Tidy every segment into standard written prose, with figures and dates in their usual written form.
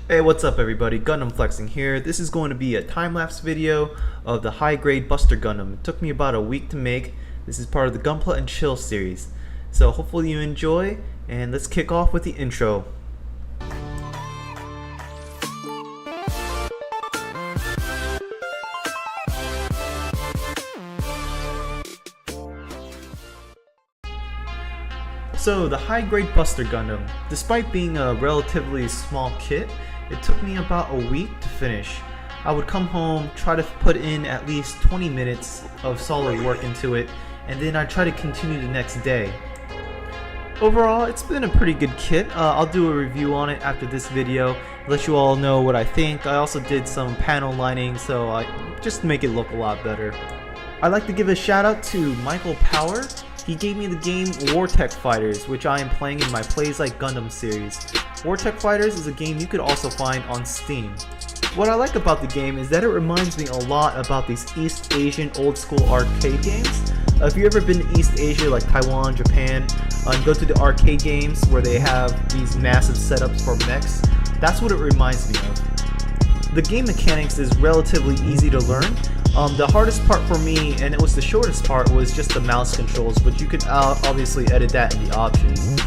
Hey, what's up everybody? Gundam Flexing here. This is going to be a time-lapse video of the high-grade Buster Gundam. It took me about a week to make. This is part of the Gunpla and Chill series. So hopefully you enjoy, and let's kick off with the intro. So the high-grade Buster Gundam, despite being a relatively small kit, it took me about a week to finish. I would come home, try to put in at least 20 minutes of solid work into it, and then I'd try to continue the next day. Overall, it's been a pretty good kit. I'll do a review on it after this video, let you all know what I think. I also did some panel lining, so just to make it look a lot better. I'd like to give a shout out to Michael Power. He gave me the game War-Tech Fighters, which I am playing in my Plays Like Gundam series. War-Tech Fighters is a game you could also find on Steam. What I like about the game is that it reminds me a lot about these East Asian old school arcade games. If you've ever been to East Asia like Taiwan, Japan, and go to the arcade games where they have these massive setups for mechs, that's what it reminds me of. The game mechanics is relatively easy to learn. The hardest part for me, and it was the shortest part, was just the mouse controls, but you could obviously edit that in the options.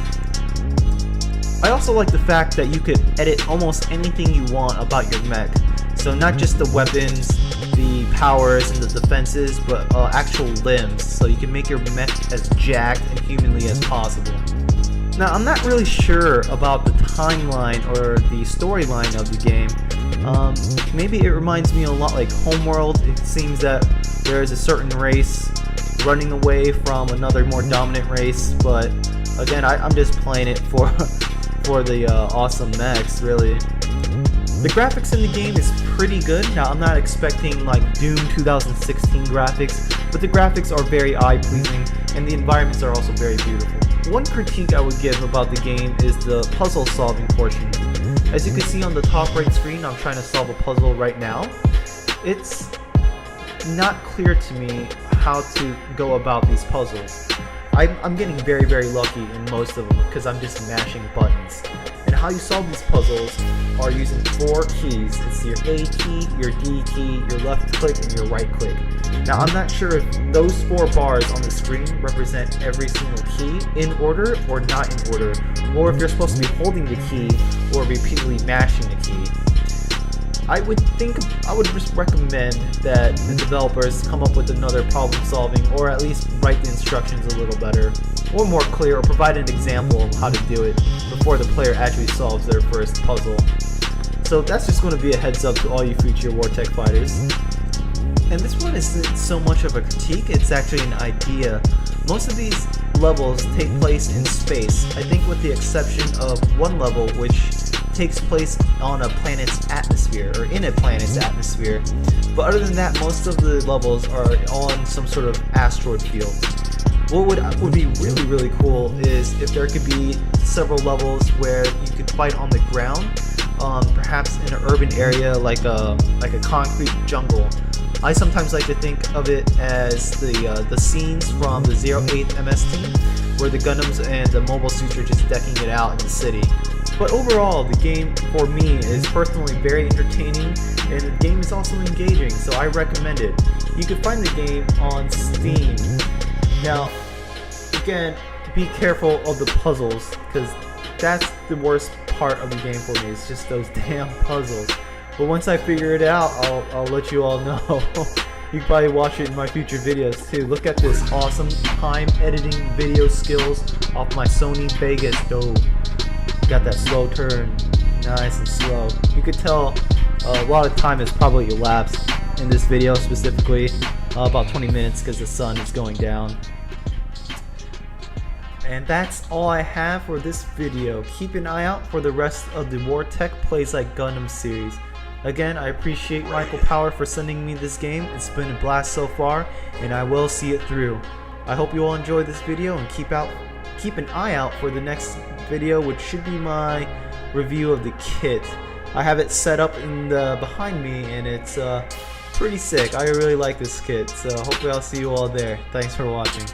I also like the fact that you could edit almost anything you want about your mech. So not just the weapons, the powers, and the defenses, but actual limbs. So you can make your mech as jacked and humanly as possible. Now I'm not really sure about the timeline or the storyline of the game. Maybe it reminds me a lot like Homeworld. It seems that there is a certain race running away from another more dominant race, but again, I'm just playing it for the awesome mechs, really. The graphics in the game is pretty good. Now I'm not expecting like Doom 2016 graphics, but the graphics are very eye-pleasing and the environments are also very beautiful. One critique I would give about the game is the puzzle solving portion. As you can see on the top right screen, I'm trying to solve a puzzle right now. It's not clear to me how to go about these puzzles. I'm getting very lucky in most of them because I'm just mashing buttons. And how you solve these puzzles are using 4 keys. It's your A key, your D key, your left click, and your right click. Now I'm not sure if those 4 bars on the screen represent every single key in order or not in order, or if you're supposed to be holding the key or repeatedly mashing the key. I would just recommend that the developers come up with another problem solving, or at least write the instructions a little better, or more clear, or provide an example of how to do it before the player actually solves their first puzzle. So that's just going to be a heads up to all you future War-Tech fighters. And this one isn't so much of a critique, it's actually an idea. Most of these levels take place in space, I think with the exception of one level which takes place on a planet's atmosphere, or in a planet's atmosphere. But other than that, most of the levels are on some sort of asteroid field. What would be really cool is if there could be several levels where you could fight on the ground, perhaps in an urban area like a concrete jungle. I sometimes like to think of it as the scenes from the 08th MS team, where the Gundams and the mobile suits are just decking it out in the city. But overall, the game for me is personally very entertaining, and the game is also engaging, so I recommend it. You can find the game on Steam. Now, again, be careful of the puzzles, because that's the worst part of the game for me, it's just those damn puzzles. But once I figure it out, I'll let you all know. You can probably watch it in my future videos too. Look at this awesome time editing video skills off my Sony Vegas. Oh, got that slow turn, nice and slow. You could tell a lot of time has probably elapsed in this video, specifically about 20 minutes because the sun is going down. And that's all I have for this video. Keep an eye out for the rest of the War-Tech Plays Like Gundam series. Again, I appreciate Michael Power for sending me this game. It's been a blast so far, and I will see it through. I hope you all enjoyed this video, and keep an eye out for the next video, which should be my review of the kit. I have it set up in the behind me, and it's pretty sick. I really like this kit, so hopefully I'll see you all there. Thanks for watching.